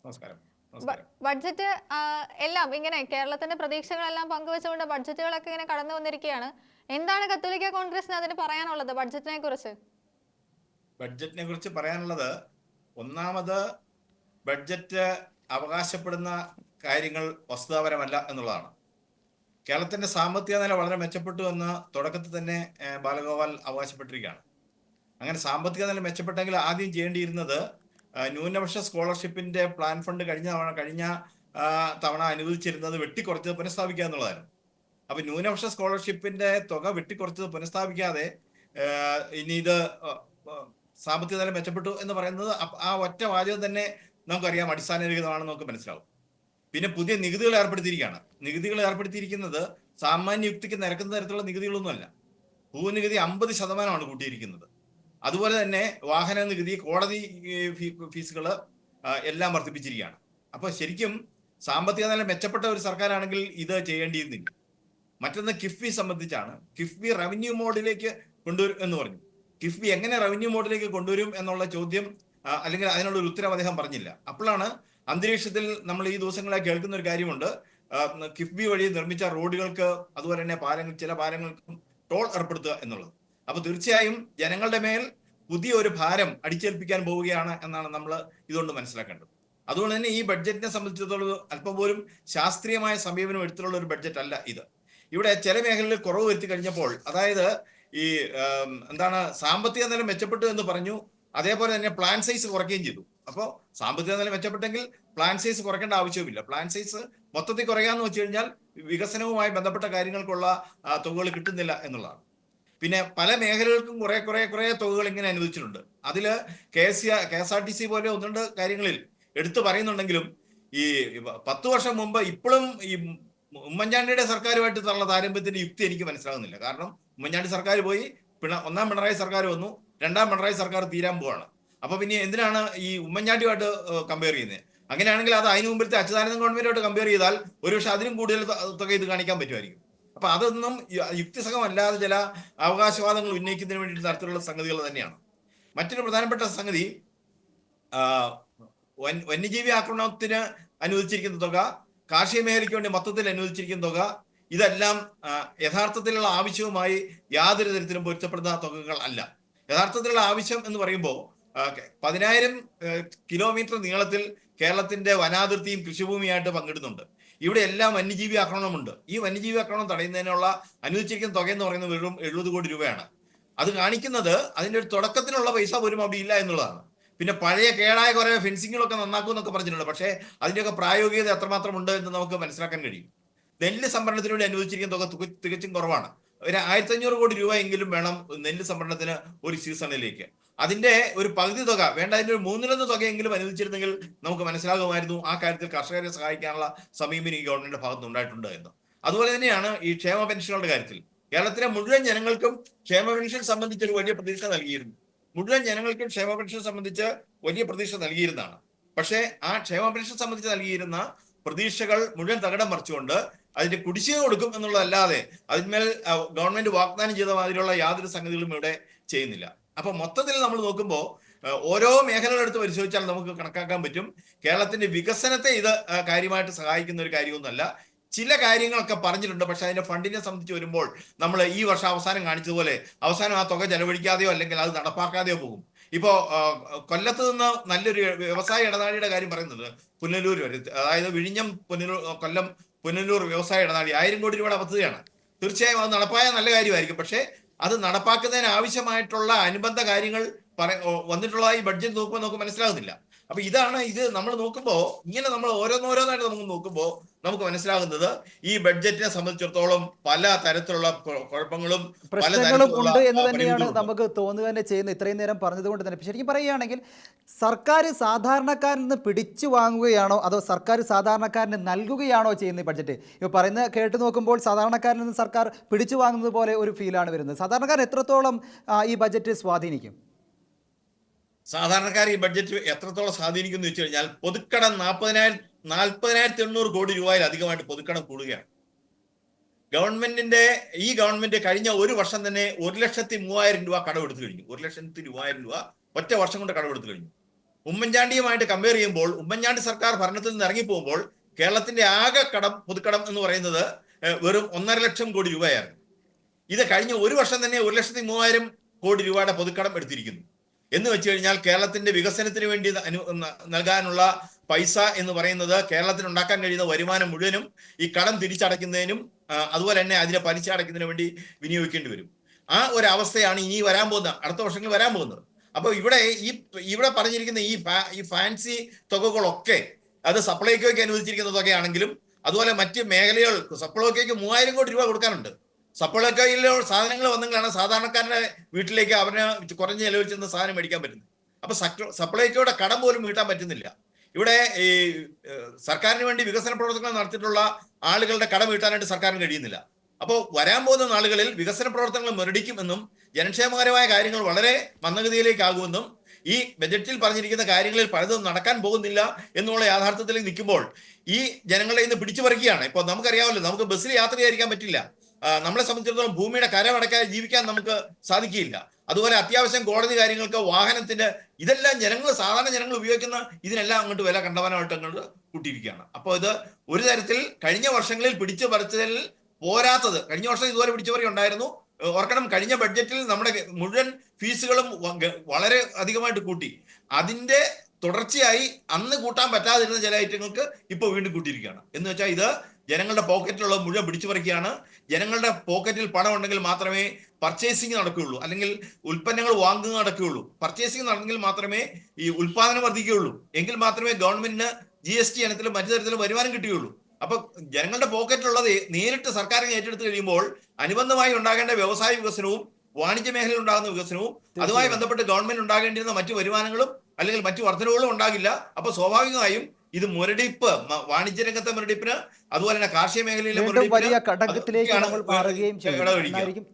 നമസ്കാരം. നമസ്കാരം. ബഡ്ജറ്റ് എല്ലാം ഇങ്ങനെ കേരളത്തിന്റെ പ്രതീക്ഷകളെല്ലാം പങ്കുവെച്ചുകൊണ്ട് ബഡ്ജറ്റുകളൊക്കെ ഇങ്ങനെ കടന്നു വന്നിരിക്കുകയാണ്. എന്താണ് കത്തോലിക്ക കോൺഗ്രസിന് അതിന് പറയാനുള്ളത് ബഡ്ജറ്റിനെ കുറിച്ച്? ബഡ്ജറ്റിനെ കുറിച്ച് പറയാനുള്ളത്, ഒന്നാമത് ബഡ്ജറ്റ് അവകാശപ്പെടുന്ന കാര്യങ്ങൾ വസ്തുതാപരമല്ല എന്നുള്ളതാണ്. കേരളത്തിന്റെ സാമ്പത്തിക നില വളരെ മെച്ചപ്പെട്ടു എന്ന് തുടക്കത്തിൽ തന്നെ ബാലഗോപാൽ അവകാശപ്പെട്ടിരിക്കുകയാണ്. അങ്ങനെ സാമ്പത്തിക നില മെച്ചപ്പെട്ടെങ്കിൽ ആദ്യം ചെയ്യേണ്ടിയിരുന്നത് ന്യൂനപക്ഷ സ്കോളർഷിപ്പിന്റെ പ്ലാൻ ഫണ്ട് കഴിഞ്ഞ തവണ അനുവദിച്ചിരുന്നത് വെട്ടിക്കുറച്ചത് പുനഃസ്ഥാപിക്കുക എന്നുള്ളതായിരുന്നു. അപ്പൊ ന്യൂനപക്ഷ സ്കോളർഷിപ്പിന്റെ തുക വെട്ടിക്കുറച്ചത് പുനഃസ്ഥാപിക്കാതെ ഇനി ഇത് സാമ്പത്തിക നില മെച്ചപ്പെട്ടു എന്ന് പറയുന്നത് ആ ഒറ്റ വാചകം തന്നെ നമുക്കറിയാം അടിസ്ഥാനരഹിതമാണെന്ന് നമുക്ക് മനസ്സിലാവും. പിന്നെ പുതിയ നികുതികൾ ഏർപ്പെടുത്തിയിരിക്കുന്നത് സാമാന്യ യുക്തിക്ക് നിരക്കുന്ന തരത്തിലുള്ള നികുതികളൊന്നുമല്ല. ഭൂനികുതി 50% കൂട്ടിയിരിക്കുന്നത്. അതുപോലെ തന്നെ വാഹന നികുതി, കോടതി ഫീസുകൾ എല്ലാം വർദ്ധിപ്പിച്ചിരിക്കുകയാണ്. അപ്പൊ ശരിക്കും സാമ്പത്തിക നില മെച്ചപ്പെട്ട ഒരു സർക്കാരാണെങ്കിൽ ഇത് ചെയ്യേണ്ടിയിരുന്നില്ല. മറ്റൊന്ന് കിഫ്ബി സംബന്ധിച്ചാണ്. കിഫ്ബി റവന്യൂ മോഡിലേക്ക് കൊണ്ടുവരും എന്ന് പറഞ്ഞു. കിഫ്ബി എങ്ങനെ റവന്യൂ മോഡിലേക്ക് കൊണ്ടുവരും എന്നുള്ള ചോദ്യം അല്ലെങ്കിൽ അതിനുള്ള ഒരു ഉത്തരം അദ്ദേഹം പറഞ്ഞില്ല. അപ്പോഴാണ് അന്തരീക്ഷത്തിൽ നമ്മൾ ഈ ദിവസങ്ങളെ കേൾക്കുന്ന ഒരു കാര്യമുണ്ട്, കിഫ്ബി വഴി നിർമ്മിച്ച റോഡുകൾക്ക് അതുപോലെ തന്നെ ചില പാലങ്ങൾക്കും ടോൾ ഏർപ്പെടുത്തുക എന്നുള്ളത്. അപ്പൊ തീർച്ചയായും ജനങ്ങളുടെ മേൽ പുതിയ ഒരു ഭാരം അടിച്ചേൽപ്പിക്കാൻ പോവുകയാണ് എന്നാണ് നമ്മൾ ഇതുകൊണ്ട് മനസ്സിലാക്കേണ്ടത്. അതുകൊണ്ട് തന്നെ ഈ ബഡ്ജറ്റിനെ സംബന്ധിച്ചിടത്തോളം അല്പം പോലും ശാസ്ത്രീയമായ സമീപനം എടുത്തിട്ടുള്ള ഒരു ബഡ്ജറ്റ് അല്ല ഇത്. ഇവിടെ ചില മേഖലകളിൽ കുറവ് വരുത്തി കഴിഞ്ഞപ്പോൾ, അതായത് ഈ സാമ്പത്തിക നില മെച്ചപ്പെട്ടു എന്ന് പറഞ്ഞു, അതേപോലെ തന്നെ പ്ലാൻ സൈസ് കുറയ്ക്കുകയും ചെയ്തു. അപ്പോൾ സാമ്പത്തിക നില മെച്ചപ്പെട്ടെങ്കിൽ പ്ലാൻ സൈസ് കുറയ്ക്കേണ്ട ആവശ്യവുമില്ല. പ്ലാൻ സൈസ് മൊത്തത്തിൽ കുറയാന്ന് വെച്ച് കഴിഞ്ഞാൽ വികസനവുമായി ബന്ധപ്പെട്ട കാര്യങ്ങൾക്കുള്ള തുകകൾ കിട്ടുന്നില്ല എന്നുള്ളതാണ്. പിന്നെ പല മേഖലകൾക്കും കുറെ തുകകൾ ഇങ്ങനെ അനുവദിച്ചിട്ടുണ്ട്. അതില് KSRTC പോലെ ഒന്ന് രണ്ട് കാര്യങ്ങളിൽ എടുത്തു പറയുന്നുണ്ടെങ്കിലും ഈ 10 വർഷം മുമ്പ് ഇപ്പോഴും ഈ ഉമ്മൻചാണ്ടിയുടെ സർക്കാരുമായിട്ടുള്ള താരതമ്യത്തിന്റെ യുക്തി എനിക്ക് മനസ്സിലാകുന്നില്ല. കാരണം ഉമ്മൻചാണ്ടി സർക്കാർ പോയി, ഒന്നാം പിണറായി സർക്കാർ വന്നു, രണ്ടാം പിണറായി സർക്കാർ തീരാൻ പോവാണ്. അപ്പൊ പിന്നെ എന്തിനാണ് ഈ ഉമ്മൻചാണ്ടിയുമായിട്ട് കമ്പയർ ചെയ്യുന്നത്? അങ്ങനെയാണെങ്കിൽ അത് അതിനു മുമ്പിലത്തെ അച്യുതാനന്ദൻ ഗവൺമെന്റുമായിട്ട് കമ്പയർ ചെയ്താൽ ഒരുപക്ഷെ അതിനും കൂടുതൽ തുക ഇത് കാണിക്കാൻ പറ്റുമായിരിക്കും. അപ്പൊ അതൊന്നും യുക്തിസഹമല്ലാതെ ചില അവകാശവാദങ്ങൾ ഉന്നയിക്കുന്നതിന് വേണ്ടി തരത്തിലുള്ള സംഗതികൾ തന്നെയാണ്. മറ്റൊരു പ്രധാനപ്പെട്ട സംഗതി, വന്യജീവി ആക്രമണത്തിന് അനുവദിച്ചിരിക്കുന്ന തുക, കാർഷിക മേഖലയ്ക്ക് വേണ്ടി മൊത്തത്തിൽ അനുവദിച്ചിരിക്കുന്ന തുക, ഇതെല്ലാം യഥാർത്ഥത്തിലുള്ള ആവശ്യവുമായി യാതൊരു തരത്തിലും പൊരുത്തപ്പെടുന്ന തുകകൾ അല്ല. യഥാർത്ഥത്തിലുള്ള ആവശ്യം എന്ന് പറയുമ്പോൾ 10,000 കിലോമീറ്റർ നീളത്തിൽ കേരളത്തിന്റെ വനാതിർത്തിയും കൃഷിഭൂമിയായിട്ട് പങ്കിടുന്നുണ്ട്. ഇവിടെ എല്ലാം വന്യജീവി ആക്രമണമുണ്ട്. ഈ വന്യജീവി ആക്രമണം തടയുന്നതിനുള്ള അനുവദിച്ചിരിക്കുന്ന തുക എന്ന് പറയുന്നത് വെറും 70 കോടി രൂപയാണ്. അത് കാണിക്കുന്നത് അതിന്റെ ഒരു തുടക്കത്തിനുള്ള പൈസ പോലും അവിടെ ഇല്ല എന്നുള്ളതാണ്. പിന്നെ പഴയ കേടായ കുറെ ഫെൻസിങ്ങുകളൊക്കെ നന്നാക്കും എന്നൊക്കെ പറഞ്ഞിട്ടുണ്ട്. പക്ഷേ അതിന്റെയൊക്കെ പ്രായോഗികത എത്രമാത്രം ഉണ്ട് എന്ന് നമുക്ക് മനസ്സിലാക്കാൻ കഴിയും. നെല്ല് സംഭരണത്തിന് വേണ്ടി അനുവദിച്ചിരിക്കുന്ന തുക തികച്ചും കുറവാണ്. ഒരു 1,500 കോടി രൂപ എങ്കിലും വേണം നെല്ല് സംഭരണത്തിന് ഒരു സീസണിലേക്ക്. അതിന്റെ ഒരു പകുതി തുക വേണ്ട, അതിന്റെ ഒരു 1/3 തുകയെങ്കിലും അനുവദിച്ചിരുന്നെങ്കിൽ നമുക്ക് മനസ്സിലാകുമായിരുന്നു ആ കാര്യത്തിൽ കർഷകരെ സഹായിക്കാനുള്ള സമീപനം ഈ ഗവൺമെന്റിന്റെ ഭാഗത്ത് ഉണ്ടായിട്ടുണ്ട് എന്ന്. അതുപോലെ തന്നെയാണ് ഈ ക്ഷേമ പെൻഷനുകളുടെ കാര്യത്തിൽ. കേരളത്തിലെ മുഴുവൻ ജനങ്ങൾക്കും ക്ഷേമ പെൻഷൻ സംബന്ധിച്ച് ഒരു വലിയ പ്രതീക്ഷ നൽകിയിരുന്നു. മുഴുവൻ ജനങ്ങൾക്കും ക്ഷേമ പെൻഷൻ സംബന്ധിച്ച് വലിയ പ്രതീക്ഷ നൽകിയിരുന്നതാണ്. പക്ഷേ ആ ക്ഷേമ പെൻഷൻ സംബന്ധിച്ച് നൽകിയിരുന്ന പ്രതീക്ഷകൾ മുഴുവൻ തകിടം മറിച്ചുകൊണ്ട് അതിന്റെ കുടിശ്ശിക കൊടുക്കും എന്നുള്ളതല്ലാതെ അതിന്മേൽ ഗവൺമെന്റ് വാഗ്ദാനം ചെയ്ത മാതിരിയുള്ള യാതൊരു സംഗതികളും ഇവിടെ ചെയ്യുന്നില്ല. അപ്പൊ മൊത്തത്തിൽ നമ്മൾ നോക്കുമ്പോൾ ഓരോ മേഖലകളെടുത്ത് പരിശോധിച്ചാൽ നമുക്ക് കണക്കാക്കാൻ പറ്റും, കേരളത്തിന്റെ വികസനത്തെ ഇത് കാര്യമായിട്ട് സഹായിക്കുന്ന ഒരു കാര്യമൊന്നുമല്ല. ചില കാര്യങ്ങളൊക്കെ പറഞ്ഞിട്ടുണ്ട്, പക്ഷെ അതിന്റെ ഫണ്ടിനെ സംബന്ധിച്ച് വരുമ്പോൾ നമ്മൾ ഈ വർഷം അവസാനം കാണിച്ചതുപോലെ അവസാനം ആ തുക ചെലവഴിക്കാതെയോ അല്ലെങ്കിൽ അത് നടപ്പാക്കാതെയോ പോകും. ഇപ്പോ കൊല്ലത്ത് നിന്ന് നല്ലൊരു വ്യവസായ ഇടനാഴിയുടെ കാര്യം പറയുന്നത് പുനലൂർ വരെ, അതായത് വിഴിഞ്ഞം കൊല്ലം പുനലൂർ വ്യവസായ ഇടനാഴി 1000 കോടി രൂപയുടെ പദ്ധതിയാണ്. തീർച്ചയായും അത് നടപ്പായ നല്ല കാര്യമായിരിക്കും. പക്ഷേ അത് നടപ്പാക്കുന്നതിന് ആവശ്യമായിട്ടുള്ള അനുബന്ധ കാര്യങ്ങൾ വന്നിട്ടുള്ളതായി ബഡ്ജറ്റ് നോക്കുമ്പോൾ നമുക്ക് മനസ്സിലാകുന്നില്ല. അപ്പൊ ഇത് നമ്മൾ നോക്കുമ്പോൾ ഇങ്ങനെ നമ്മൾ ഓരോന്നോരോന്നായിട്ട് നമുക്ക് നോക്കുമ്പോൾ നമുക്ക് മനസ്സിലാകുന്നത് ഈ ബഡ്ജറ്റിനെ സംബന്ധിച്ചിടത്തോളം പല തരത്തിലുള്ള കുഴപ്പങ്ങളും പ്രശ്നങ്ങളും ഉണ്ട് എന്ന് തന്നെയാണ് നമുക്ക് തോന്നുക തന്നെ ചെയ്യുന്നത്. ഇത്രയും നേരം പറഞ്ഞതുകൊണ്ട് തന്നെ ശരിക്കും പറയുകയാണെങ്കിൽ സർക്കാർ സാധാരണക്കാരിൽ നിന്ന് പിടിച്ചു വാങ്ങുകയാണോ അതോ സർക്കാർ സാധാരണക്കാരന് നൽകുകയാണോ ചെയ്യുന്നത് ഈ ബഡ്ജറ്റ്? ഇപ്പോൾ പറയുന്നത് കേട്ട് നോക്കുമ്പോൾ സാധാരണക്കാരിൽ നിന്ന് സർക്കാർ പിടിച്ചു വാങ്ങുന്നത് പോലെ ഒരു ഫീലാണ് വരുന്നത്. സാധാരണക്കാരൻ എത്രത്തോളം ഈ ബഡ്ജറ്റ് സ്വാധീനിക്കും? സാധാരണക്കാർ ഈ ബഡ്ജറ്റ് എത്രത്തോളം സ്വാധീനിക്കും എന്ന് വെച്ച് കഴിഞ്ഞാൽ പൊതുക്കടം 40,800 കോടി രൂപയിൽ അധികമായിട്ട് പൊതുക്കടം കൂടുകയാണ്. ഈ ഗവൺമെന്റ് കഴിഞ്ഞ ഒരു വർഷം തന്നെ 1,03,000 രൂപ കടമെടുത്തു കഴിഞ്ഞു. 1,03,000 രൂപ ഒറ്റ വർഷം കൊണ്ട് കടമെടുത്തു കഴിഞ്ഞു. ഉമ്മൻചാണ്ടിയുമായിട്ട് കമ്പയർ ചെയ്യുമ്പോൾ ഉമ്മൻചാണ്ടി സർക്കാർ ഭരണത്തിൽ നിന്ന് ഇറങ്ങിപ്പോകുമ്പോൾ കേരളത്തിന്റെ ആകെ പൊതുക്കടം എന്ന് പറയുന്നത് വെറും 1.5 ലക്ഷം കോടി രൂപയായിരുന്നു. ഇത് കഴിഞ്ഞ ഒരു വർഷം തന്നെ 1,03,000 കോടി രൂപയുടെ പൊതുക്കടം എടുത്തിരിക്കുന്നു. എന്ന് വെച്ച് കഴിഞ്ഞാൽ കേരളത്തിന്റെ വികസനത്തിന് വേണ്ടി നൽകാനുള്ള പൈസ എന്ന് പറയുന്നത് കേരളത്തിന് ഉണ്ടാക്കാൻ കഴിയുന്ന വരുമാനം മുഴുവനും ഈ കടം തിരിച്ചടയ്ക്കുന്നതിനും അതുപോലെ തന്നെ അതിനെ പലിശ അടയ്ക്കുന്നതിന് വേണ്ടി വിനിയോഗിക്കേണ്ടി വരും. ആ ഒരു അവസ്ഥയാണ് ഇനി വരാൻ പോകുന്ന അടുത്ത വർഷങ്ങളിൽ വരാൻ പോകുന്നത്. അപ്പോൾ ഇവിടെ പറഞ്ഞിരിക്കുന്ന ഈ ഫാൻസി തുകകളൊക്കെ അത് സപ്ലൈകോയ്ക്ക് അനുവദിച്ചിരിക്കുന്ന തുകയാണെങ്കിലും അതുപോലെ മറ്റ് മേഖലകൾക്ക് സപ്ലൈകോയ്ക്ക് 3,000 കോടി രൂപ കൊടുക്കാനുണ്ട്. സപ്ലൈകോയിലെ സാധനങ്ങൾ വന്നെങ്കിലാണ് സാധാരണക്കാരുടെ വീട്ടിലേക്ക് അവന് കുറഞ്ഞ ചെലവിൽ ചെന്ന് സാധനം മേടിക്കാൻ പറ്റുന്നത്. അപ്പൊ സപ്ലൈകോയുടെ കടം പോലും വീട്ടാൻ പറ്റുന്നില്ല. ഇവിടെ ഈ സർക്കാരിന് വേണ്ടി വികസന പ്രവർത്തനങ്ങൾ നടത്തിയിട്ടുള്ള ആളുകളുടെ കടം വീട്ടാനായിട്ട് സർക്കാരിന് കഴിയുന്നില്ല. അപ്പോൾ വരാൻ പോകുന്ന നാളുകളിൽ വികസന പ്രവർത്തനങ്ങൾ മുരടിക്കുമെന്നും ജനക്ഷേമകരമായ കാര്യങ്ങൾ വളരെ മന്ദഗതിയിലേക്കാകുമെന്നും ഈ ബജറ്റിൽ പറഞ്ഞിരിക്കുന്ന കാര്യങ്ങളിൽ പലതും നടക്കാൻ പോകുന്നില്ല എന്നുള്ള യാഥാർത്ഥ്യത്തിലേക്ക് നിൽക്കുമ്പോൾ ഈ ജനങ്ങളെ ഇന്ന് പിടിച്ചു പറിക്കുകയാണ്. ഇപ്പോൾ നമുക്കറിയാമല്ലോ, നമുക്ക് ബസ്സിൽ യാത്ര ചെയ്യാതിരിക്കാൻ പറ്റില്ല. നമ്മളെ സംബന്ധിച്ചിടത്തോളം ഭൂമിയുടെ കരമടക്കാതെ ജീവിക്കാൻ നമുക്ക് സാധിക്കില്ല. അതുപോലെ അത്യാവശ്യം കോടതി കാര്യങ്ങൾക്ക് വാഹനത്തിന്റെ ഇതെല്ലാം സാധാരണ ജനങ്ങൾ ഉപയോഗിക്കുന്ന ഇതിനെല്ലാം അങ്ങോട്ട് വില കണ്ടവനമായിട്ട് അങ്ങോട്ട് കൂട്ടിയിരിക്കുകയാണ്. അപ്പോൾ ഇത് ഒരു തരത്തിൽ കഴിഞ്ഞ വർഷങ്ങളിൽ പിടിച്ചു പറിച്ചതിൽ പോരാത്തത്, കഴിഞ്ഞ വർഷം ഇതുപോലെ പിടിച്ചുപറി ഉണ്ടായിരുന്നു. ഓർക്കണം, കഴിഞ്ഞ ബഡ്ജറ്റിൽ നമ്മുടെ മുഴുവൻ ഫീസുകളും വളരെ അധികമായിട്ട് കൂട്ടി. അതിന്റെ തുടർച്ചയായി അന്ന് കൂട്ടാൻ പറ്റാതിരുന്ന ചില ഐറ്റങ്ങൾക്ക് ഇപ്പോൾ വീണ്ടും കൂട്ടിയിരിക്കുകയാണ്. എന്ന് വെച്ചാൽ ഇത് ജനങ്ങളുടെ പോക്കറ്റിലുള്ള മുഴുവൻ പിടിച്ചു പറിക്കുകയാണ്. ജനങ്ങളുടെ പോക്കറ്റിൽ പണം ഉണ്ടെങ്കിൽ മാത്രമേ പർച്ചേസിങ് നടക്കുകയുള്ളൂ, അല്ലെങ്കിൽ ഉൽപ്പന്നങ്ങൾ വാങ്ങുക നടക്കുകയുള്ളൂ. പർച്ചേസിങ് നടന്നെങ്കിൽ മാത്രമേ ഈ ഉൽപ്പാദനം വർദ്ധിക്കുകയുള്ളൂ. എങ്കിൽ മാത്രമേ ഗവൺമെന്റിന് GST ഇനത്തിലും മറ്റു തരത്തിലും വരുമാനം കിട്ടുകയുള്ളൂ. അപ്പൊ ജനങ്ങളുടെ പോക്കറ്റിലുള്ളത് നേരിട്ട് സർക്കാരിനെ ഏറ്റെടുത്ത് കഴിയുമ്പോൾ അനുബന്ധമായി ഉണ്ടാകേണ്ട വ്യവസായ വികസനവും വാണിജ്യ മേഖലയിൽ ഉണ്ടാകുന്ന വികസനവും അതുമായി ബന്ധപ്പെട്ട് ഗവൺമെന്റ് ഉണ്ടാകേണ്ടിയിരുന്ന മറ്റു വരുമാനങ്ങളും അല്ലെങ്കിൽ മറ്റു വർധനവുകളും ഉണ്ടാകില്ല. അപ്പൊ സ്വാഭാവികമായും ഇത് മുരടിപ്പ്, വാണിജ്യ രംഗത്തെ മുരടിപ്പിന് അതുപോലെ തന്നെ കാർഷിക മേഖലയിലെ വലിയ ഘടകത്തിലേക്ക് നമ്മൾ മാറുകയും ചെയ്യും.